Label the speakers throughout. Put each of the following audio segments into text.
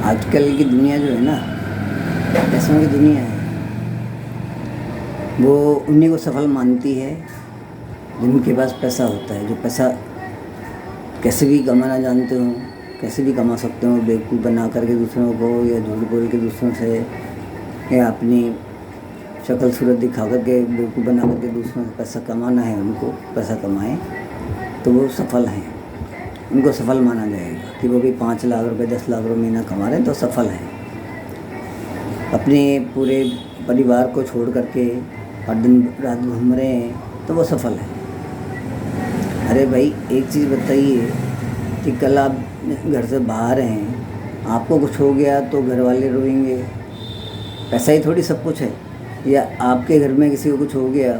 Speaker 1: आजकल की दुनिया जो है ना, पैसों की दुनिया है, वो उन्हीं को सफल मानती है जिनके पास पैसा होता है। जो पैसा कैसे भी कमाना जानते हो, कैसे भी कमा सकते हो, बेवकूफ़ बना करके दूसरों को, या झूठ बोल के दूसरों से, या अपनी शक्ल सूरत दिखा करके बेवकूफ़ बना करके दूसरों से पैसा कमाना है। उनको पैसा कमाएं तो वो सफल हैं, उनको सफल माना जाएगा कि वो भी 5 लाख रुपए 10 लाख रुपए महीना कमा रहे हैं तो सफल हैं। अपने पूरे परिवार को छोड़ करके और दिन रात घूम रहे हैं तो वो सफल हैं। अरे भाई, एक चीज़ बताइए कि कल आप घर से बाहर हैं, आपको कुछ हो गया तो घर वाले रोएंगे। पैसा ही थोड़ी सब कुछ है। या आपके घर में किसी को कुछ हो गया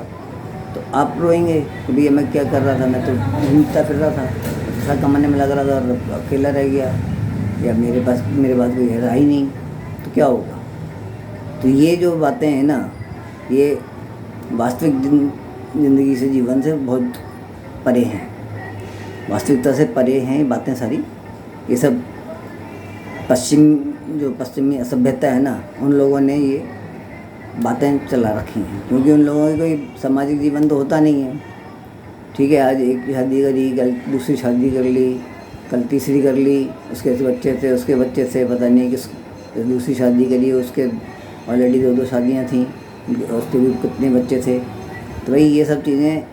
Speaker 1: तो आप रोएंगे कि भैया मैं क्या कर रहा था, मैं तो घूमता फिर रहा था, पैसा कमाने में लग रहा था और अकेला रह गया, या मेरे पास कोई रहा ही नहीं, तो क्या होगा। तो ये जो बातें हैं ना, ये वास्तविक ज़िंदगी से, जीवन से बहुत परे हैं, वास्तविकता से परे हैं ये बातें सारी। ये सब पश्चिमी असभ्यता है ना, उन लोगों ने ये बातें चला रखी हैं, क्योंकि उन लोगों का कोई सामाजिक जीवन तो होता नहीं है। ठीक है, आज एक शादी करी, कल दूसरी शादी कर ली, कल तीसरी कर ली, उसके बच्चे थे, उसके बच्चे से पता नहीं किस दूसरी शादी करी, उसके ऑलरेडी 2 शादियाँ थीं, उसके भी कितने बच्चे थे। तो भाई ये सब चीज़ें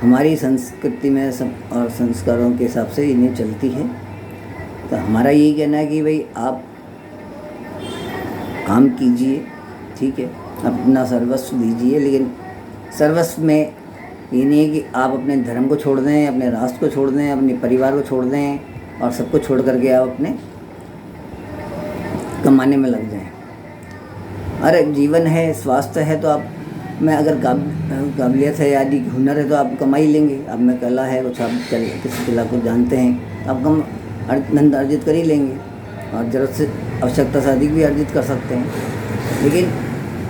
Speaker 1: हमारी संस्कृति में और संस्कारों के हिसाब से इन्हें चलती है। तो हमारा यही कहना है कि भाई आप काम कीजिए, ठीक है, अपना सर्वस्व दीजिए, लेकिन सर्वस्व में ये नहीं है कि आप अपने धर्म को छोड़ दें, अपने राष्ट्र को छोड़ दें, अपने परिवार को छोड़ दें और सबको छोड़ करके आप अपने कमाने में लग जाएं। अरे जीवन है, स्वास्थ्य है, तो आप में अगर काबिलियत है, यदि हुनर है तो आप कमा ही लेंगे। आप में कला है, कुछ आप किसी कला को जानते हैं, आप कम धन अर्जित कर ही लेंगे, और ज़रूरत से आवश्यकता से अधिक भी अर्जित कर सकते हैं। लेकिन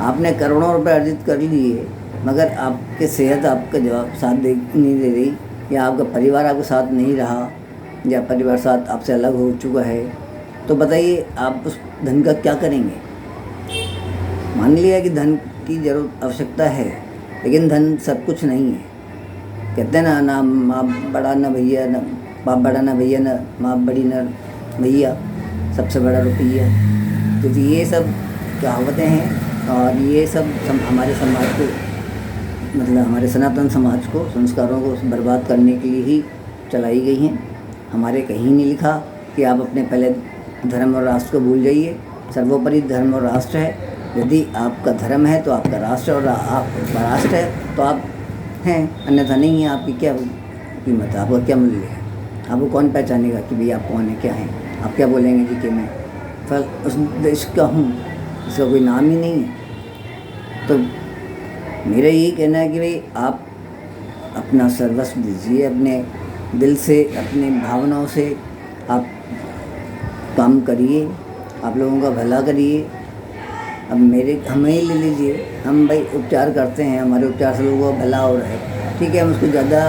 Speaker 1: आपने करोड़ों रुपए अर्जित कर लिए, मगर आपके सेहत आपका जवाब साथ नहीं दे रही, या आपका परिवार आपके साथ नहीं रहा, या परिवार साथ आपसे अलग हो चुका है, तो बताइए आप उस धन का क्या करेंगे। मान लिया कि धन की जरूरत आवश्यकता है, लेकिन धन सब कुछ नहीं है। कहते हैं ना माँ बड़ा ना भैया, ना बाप बड़ा ना भैया, ना माँ बड़ी ना भैया, सबसे बड़ा रुपया। तो ये सब कहावतें हैं, और ये सब हमारे समाज को, मतलब हमारे सनातन समाज को, संस्कारों को बर्बाद करने के लिए ही चलाई गई हैं। हमारे कहीं नहीं लिखा कि आप अपने पहले धर्म और राष्ट्र को भूल जाइए। सर्वोपरि धर्म और राष्ट्र है। यदि आपका धर्म है तो आपका राष्ट्र, और आपका राष्ट्र है तो आप हैं, अन्यथा नहीं है। आपकी क्या कीमत है, आपका क्या मूल्य है, आपको कौन पहचानेगा कि भाई आप कौन है, क्या हैं। आप क्या बोलेंगे जी कि मैं फल उस देश का हूँ, इसका कोई नाम ही नहीं है। तो मेरा यही कहना है कि भाई आप अपना सर्वस्व दीजिए, अपने दिल से, अपने भावनाओं से आप काम करिए, आप लोगों का भला करिए। अब हमें ही ले लीजिए, हम भाई उपचार करते हैं, हमारे उपचार से लोगों का भला हो रहा है, ठीक है, हम उसको ज़्यादा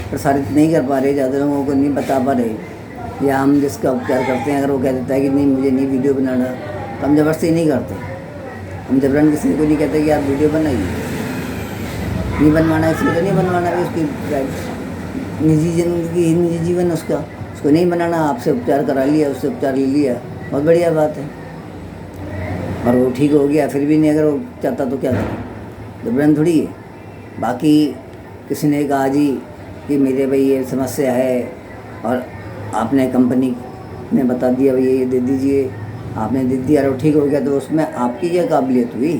Speaker 1: प्रसारित नहीं कर पा रहे, ज़्यादा लोगों को नहीं बता पा रहे, या हम जिसका उपचार करते हैं अगर वो कह देता है कि नहीं मुझे नहीं वीडियो बनाना, तो हम ज़बरदस्ती नहीं करते। हम जबरन किसी को नहीं कहते कि आप वीडियो बनाइए, नहीं बनवाना इसलिए तो नहीं बनवाना, उसकी निजी जिंदगी, निजी जीवन उसको नहीं बनाना। आपसे उपचार करा लिया, उससे उपचार ले लिया, बहुत बढ़िया बात है, और वो ठीक हो गया, फिर भी नहीं अगर वो चाहता तो क्या करें, जबरन थोड़ी है। बाकी किसी ने कहा जी कि मेरे भाई ये समस्या है, और आपने कंपनी ने बता दिया भाई ये दे दीजिए, आपने दे दिया और ठीक हो गया, तो उसमें आपकी क्या काबिलियत हुई,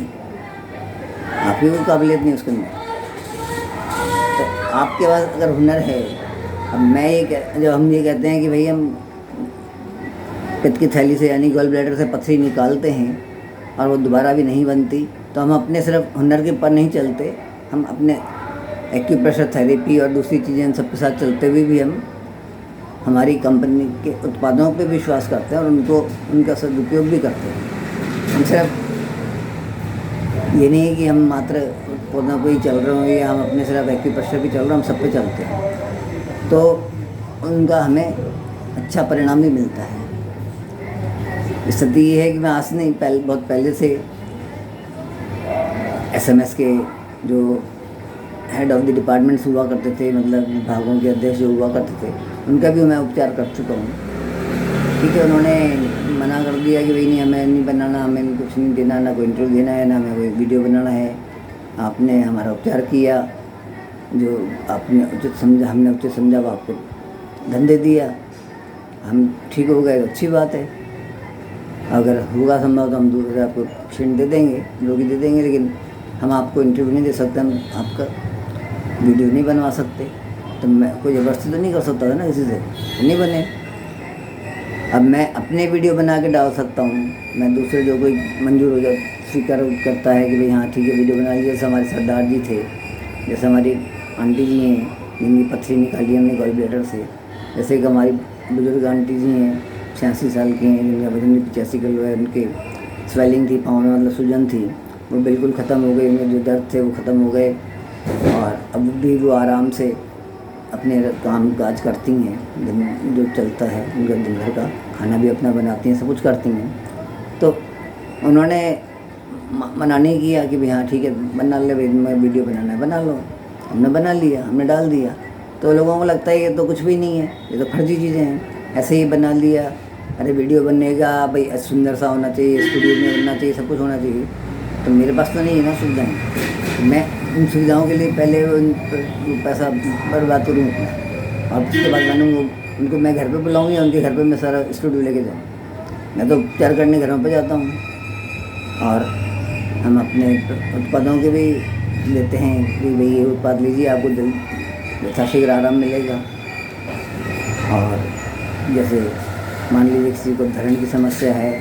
Speaker 1: आपकी कोई काबिलियत नहीं उसके अंदर। तो आपके पास अगर हुनर है, अब जब हम ये कहते हैं कि भाई हम पित्त की थैली से यानी गॉल ब्लैडर से पथरी निकालते हैं और वो दोबारा भी नहीं बनती, तो हम अपने सिर्फ हुनर के पर नहीं चलते, हम अपने एक्यूप्रेशर थेरेपी और दूसरी चीज़ें इन सब के साथ चलते हुए भी हम हमारी कंपनी के उत्पादों पे विश्वास करते हैं और उनका सदुपयोग भी करते हैं। हम सिर्फ ये नहीं है कि हम मात्र पौधों को ही चल रहे हों, या हम अपने सिर्फ एक्यूप्रेशर भी चल रहे हैं, हम सब पे चलते हैं, तो उनका हमें अच्छा परिणाम भी मिलता है। स्थिति ये है कि मैं आज नहीं, बहुत पहले से SMS के जो हेड ऑफ द डिपार्टमेंट्स हुआ करते थे, मतलब विभागों के अध्यक्ष जो हुआ करते थे, उनका भी मैं उपचार कर चुका हूँ। ठीक है, उन्होंने मना कर दिया कि भाई नहीं, हमें नहीं बनाना, हमें कुछ नहीं देना, ना कोई इंटरव्यू देना है, ना हमें कोई वीडियो बनाना है। आपने हमारा उपचार किया, जो आपने उचित समझा, हमने उचित समझा, वो आपको धन दे दिया, हम ठीक हो गए तो अच्छी बात है। अगर होगा संभव तो हम दूसरे आपको पेशेंट दे देंगे, रोगी दे देंगे, लेकिन हम आपको इंटरव्यू नहीं दे सकते, हम आपका वीडियो नहीं बनवा सकते। तो मैं कोई ज़बरदस्ती तो नहीं कर सकता था ना किसी से, तो नहीं बने। अब मैं अपने वीडियो बना के डाल सकता हूँ, मैं दूसरे जो कोई मंजूर हो जाए, स्वीकार करता है कि भाई हाँ ठीक है वीडियो बना लीजिए। जैसे हमारे सरदार जी थे, जैसे हमारी आंटी जी हैं जिनकी पथरी निकाली हमने गॉल ब्लैडर से, जैसे कि हमारी बुजुर्ग आंटी जी हैं 86 साल की हैं, जिनका वजन भी 85 किलो है, उनके स्वेलिंग थी पाँव में, मतलब सूजन थी, वो बिल्कुल ख़त्म हो गई, उनके जो दर्द थे वो ख़त्म हो गए, और अब भी वो आराम से अपने काम काज करती हैं, दिन जो चलता है उनका दिन भर का खाना भी अपना बनाती हैं, सब कुछ करती हैं। तो उन्होंने मना नहीं किया कि भाई हाँ ठीक है बना ले भाई, मैं वीडियो बनाना है बना लो, हमने बना लिया, हमने डाल दिया। तो लोगों को लगता है ये तो कुछ भी नहीं है, ये तो फर्जी चीज़ें हैं, ऐसे ही बना लिया। अरे वीडियो बनेगा भाई सुंदर सा होना चाहिए, स्टूडियो में होना चाहिए, सब कुछ होना चाहिए। तो मेरे पास तो नहीं है ना सुविधाएँ, मैं उन सुविधाओं के लिए पहले पैसा बर्बाद करूँ अपना, और उसके बाद बनूँगा उनको मैं घर पे बुलाऊँ या उनके घर पे मैं सारा स्टूडियो लेके जाऊँ। मैं तो उपचार करने घरों पे जाता हूँ, और हम अपने उत्पादों के भी लेते हैं कि भाई ये उत्पाद लीजिए, आपको यथाशीघ्र आराम मिलेगा। और जैसे मान लीजिए किसी को धरण की समस्या है,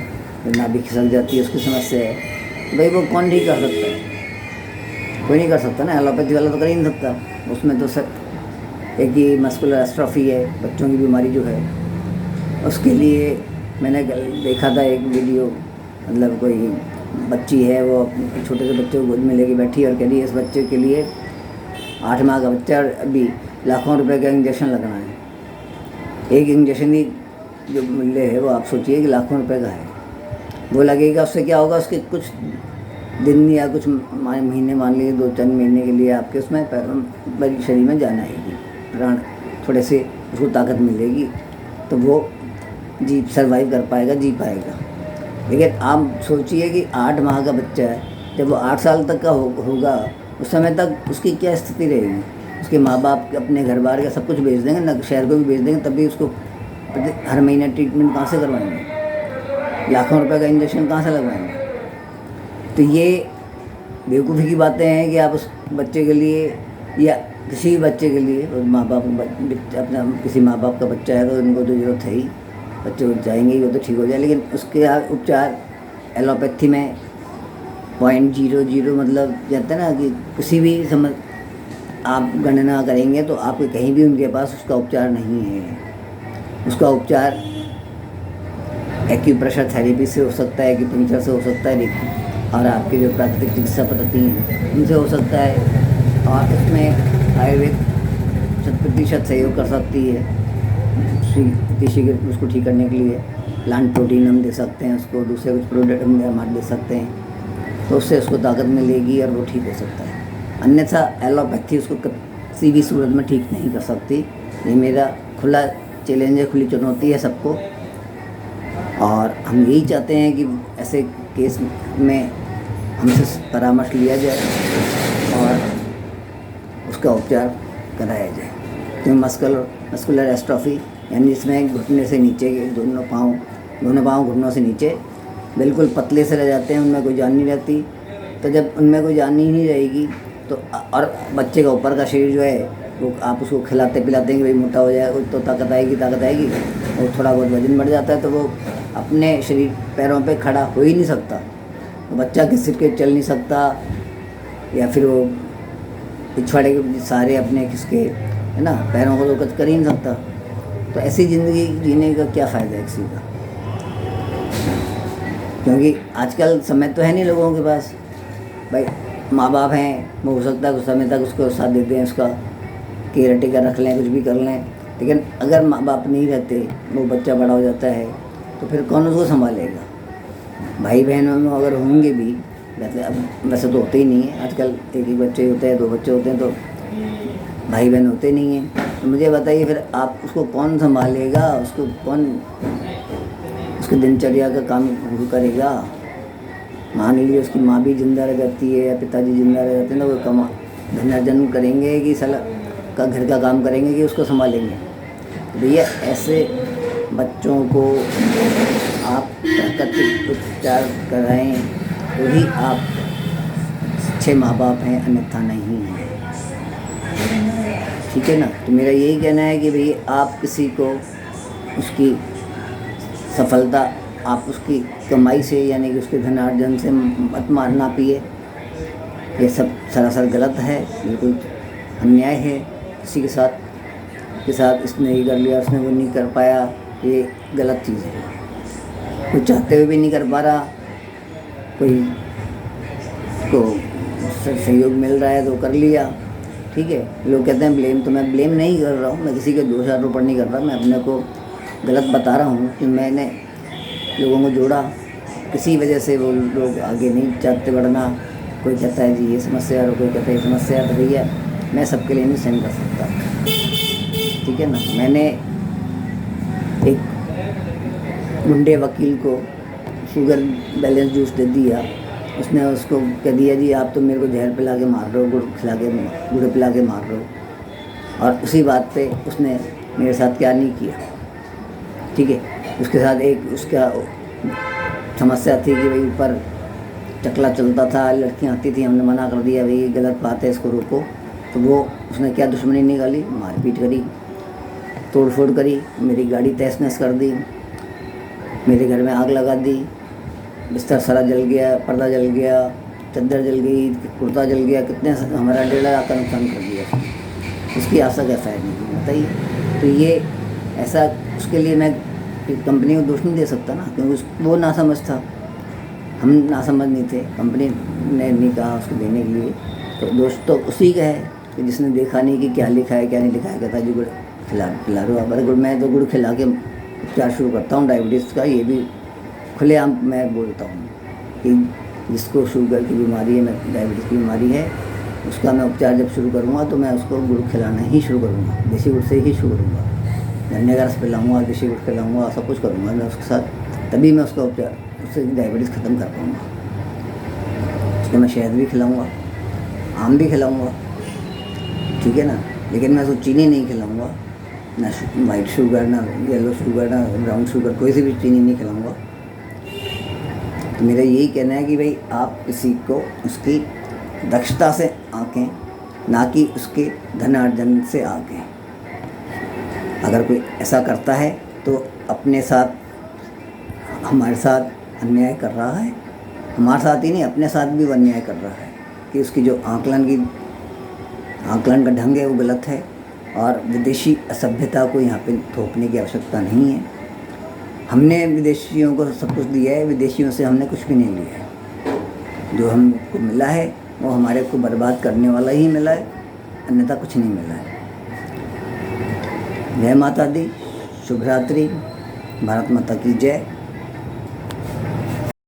Speaker 1: तो नाभि खिसक जाती है, उसकी समस्या है, तो भाई वो कौन ठीक कर सकता है? कोई नहीं कर सकता ना, एलोपैथी वाला तो कर ही नहीं सकता। उसमें तो सर एक ही मस्कुलर एस्ट्रोफी है, बच्चों की बीमारी जो है, उसके लिए मैंने देखा था एक वीडियो, मतलब कोई बच्ची है, वो छोटे से बच्चे को गोद में लेके बैठी और कह रही है इस बच्चे के लिए 8 माह का बच्चा, अभी लाखों रुपए का इंजेक्शन लगना है। एक इंजेक्शन की जो मूल्य है वो आप सोचिए कि लाखों रुपए का है, वो लगेगा, उससे क्या होगा, उसके कुछ दिन या कुछ महीने, मान लीजिए 2-3 महीने के लिए आपके उसमें शरीर में जान आएगी, प्राण थोड़े से उसको ताकत मिलेगी, तो वो सर्वाइव कर पाएगा, जी पाएगा। लेकिन आप सोचिए कि 8 माह का बच्चा है, जब वो 8 साल तक का होगा, उस समय तक उसकी क्या स्थिति रहेगी? उसके माँ बाप अपने घर बार का सब कुछ भेज देंगे ना, शहर को भी भेज देंगे, तब भी उसको हर महीने ट्रीटमेंट कहाँ से करवाएंगे? लाखों रुपए का इंजेक्शन कहाँ से लगवाएंगे? तो ये बेवकूफ़ी की बातें हैं कि आप उस बच्चे के लिए या किसी भी बच्चे के लिए, माँ बाप अपना किसी माँ बाप का बच्चा है तो उनको तो ज़रूरत है ही, बच्चे को चाहेंगे ही वो तो ठीक हो जाए, लेकिन उसके उपचार एलोपैथी में 0.00 मतलब कहते हैं ना कि किसी भी समझ आप गणना करेंगे तो आपके कहीं भी उनके पास उसका उपचार नहीं है। उसका उपचार एक्यूप्रेशर थेरेपी से हो सकता है, एक्यूपंक्चर से हो सकता है, और आपकी जो प्राकृतिक चिकित्सा पद्धति हैं उनसे हो सकता है, और इसमें आयुर्वेद 100% सहयोग कर सकती है शीघ्र उसको ठीक करने के लिए। प्लांट प्रोटीन हम दे सकते हैं उसको, दूसरे कुछ प्रोडक्ट हम हमारे दे सकते हैं, तो उससे उसको ताकत मिलेगी और वो ठीक हो सकता है। अन्यथा एलोपैथी उसको किसी भी सूरत में ठीक नहीं कर सकती। ये मेरा खुला चैलेंज है, खुली चुनौती है सबको, और हम यही चाहते हैं कि ऐसे केस में हमसे परामर्श लिया जाए और उसका उपचार कराया जाए। क्योंकि मस्कुलर एस्ट्रोफी यानी जिसमें घुटने से नीचे के दोनों पाँव घुटनों से नीचे बिल्कुल पतले से रह जाते हैं, उनमें कोई जान नहीं रहती। तो जब उनमें कोई जान ही नहीं रहेगी तो, और बच्चे का ऊपर का शरीर जो है वो आप उसको खिलाते पिलाते हैं कि भाई मोटा हो जाए तो ताकत आएगी, और थोड़ा बहुत वजन बढ़ जाता है तो वो अपने शरीर पैरों पे खड़ा हो ही नहीं सकता। तो बच्चा किसी के चल नहीं सकता, या फिर वो पिछवाड़े के सारे अपने किसके है ना पैरों को तो कुछ कर ही नहीं सकता। तो ऐसी ज़िंदगी जीने का क्या फ़ायदा है किसी का? क्योंकि आजकल समय तो है नहीं लोगों के पास। भाई माँ बाप हैं, वो हो सकता है कुछ समय तक उसको साथ देते हैं, उसका केयर टेकर रख लें, कुछ भी कर लें, लेकिन अगर माँ बाप नहीं रहते, वो बच्चा बड़ा हो जाता है तो फिर कौन उसको संभालेगा? भाई बहनों में अगर होंगे भी, वैसे तो होते ही नहीं है आजकल, एक ही बच्चे होते हैं, 2 बच्चे होते हैं, तो भाई बहन होते नहीं हैं। तो मुझे बताइए फिर आप उसको कौन संभालेगा, उसको कौन उसकी दिनचर्या का काम शुरू करेगा। मान लीजिए उसकी माँ भी जिंदा रह जाती है या पिताजी जिंदा रह जाते हैं, तो वो धन अर्जन करेंगे कि साला का घर का काम करेंगे कि उसको संभालेंगे। तो भैया ऐसे बच्चों को आप प्राकृतिक उपचार कराएं तो ही आप अच्छे माँ बाप हैं, अन्यथा नहीं हैं। ठीक है ना। तो मेरा यही कहना है कि भाई आप किसी को उसकी सफलता आप उसकी कमाई से यानी कि उसके धनार्जन से मत मारना पिए। ये सब सरासर गलत है, बिल्कुल अन्याय है। किसी के साथ इसने ये कर लिया, उसने वो नहीं कर पाया, ये गलत चीज़ है। कोई चाहते हुए भी नहीं कर पा रहा, कोई को सहयोग मिल रहा है तो कर लिया, ठीक है। लोग कहते हैं ब्लेम, तो मैं ब्लेम नहीं कर रहा हूँ, मैं किसी के दोषारोपण नहीं कर रहा, मैं अपने को गलत बता रहा हूँ कि मैंने लोगों को जोड़ा, किसी वजह से वो लोग आगे नहीं चाहते बढ़ना। कोई कहता है जी ये समस्या है और कोई कहता है ये समस्या है, तो भैया मैं सबके लिए नहीं सहन कर सकता, ठीक है ना। मैंने एक गुंडे वकील को शुगर बैलेंस जूस दे दिया, उसने उसको कह दिया जी आप तो मेरे को जहर पिला के मार रहे हो, गुड़ पिला के मार रहे हो। और उसी बात पे उसने मेरे साथ क्या नहीं किया, ठीक है। उसके साथ एक उसका समस्या थी कि भाई ऊपर चकला चलता था, लड़कियां आती थी, हमने मना कर दिया भाई गलत बात है, इसको रोको। तो वो उसने क्या दुश्मनी निकाली, मारपीट करी, तोड़फोड़ करी, मेरी गाड़ी तहस नहस कर दी, मेरे घर में आग लगा दी, बिस्तर सारा जल गया, पर्दा जल गया, चादर जल गई, कुर्ता जल गया, कितने हमारा 1.5 लाख का नुकसान कर दिया। उसकी आशा कैसा है नहीं बताइए। तो ये ऐसा उसके लिए मैं कंपनी को दोष नहीं दे सकता ना, क्योंकि वो नासमझ था, हम नासमझ नहीं थे, कंपनी ने नहीं कहा उसको देने के लिए। तो दोष तो उसी का है कि जिसने देखा नहीं कि क्या लिखा है क्या नहीं लिखा है, कहता जी गुड़ खिला रहे हो आप। अरे गुड़, मैं तो गुड़ खिला के उपचार शुरू करता हूँ डायबिटीज़ का, ये भी खुलेआम मैं बोलता हूँ कि जिसको शुगर की बीमारी है, मैं डायबिटीज़ की बीमारी है, उसका मैं उपचार जब शुरू करूँगा तो मैं उसको गुड़ खिलाना ही शुरू करूँगा, देसी गुड़ से ही शुरू करूँगा, गन्ने का रस पिलाऊँगा, देसी गुड़ खिलाऊँगा, सब कुछ करूँगा मैं उसके साथ, तभी मैं उसका उपचार, उससे डायबिटीज़ ख़त्म कर पाऊँगा। उसको मैं शहद भी खिलाऊँगा, आम भी खिलाऊँगा, ठीक है ना। लेकिन मैं उसको चीनी नहीं खिलाऊँगा, ना वाइट शुगर, ना येलो शुगर, ना ब्राउन शुगर, कोई सी भी चीनी नहीं खिलाऊँगा। तो मेरा यही कहना है कि भाई आप किसी को उसकी दक्षता से आंकें, ना कि उसके धनार्जन से आंकें। अगर कोई ऐसा करता है तो अपने साथ, हमारे साथ अन्याय कर रहा है, हमारे साथ ही नहीं अपने साथ भी अन्याय कर रहा है कि उसकी जो आकलन का ढंग है वो गलत है। और विदेशी असभ्यता को यहाँ पे थोपने की आवश्यकता नहीं है। हमने विदेशियों को सब कुछ दिया है, विदेशियों से हमने कुछ भी नहीं लिया है। जो हमको मिला है वो हमारे को बर्बाद करने वाला ही मिला है, अन्यथा कुछ नहीं मिला है। जय माता दी, शुभ रात्रि, भारत माता की जय।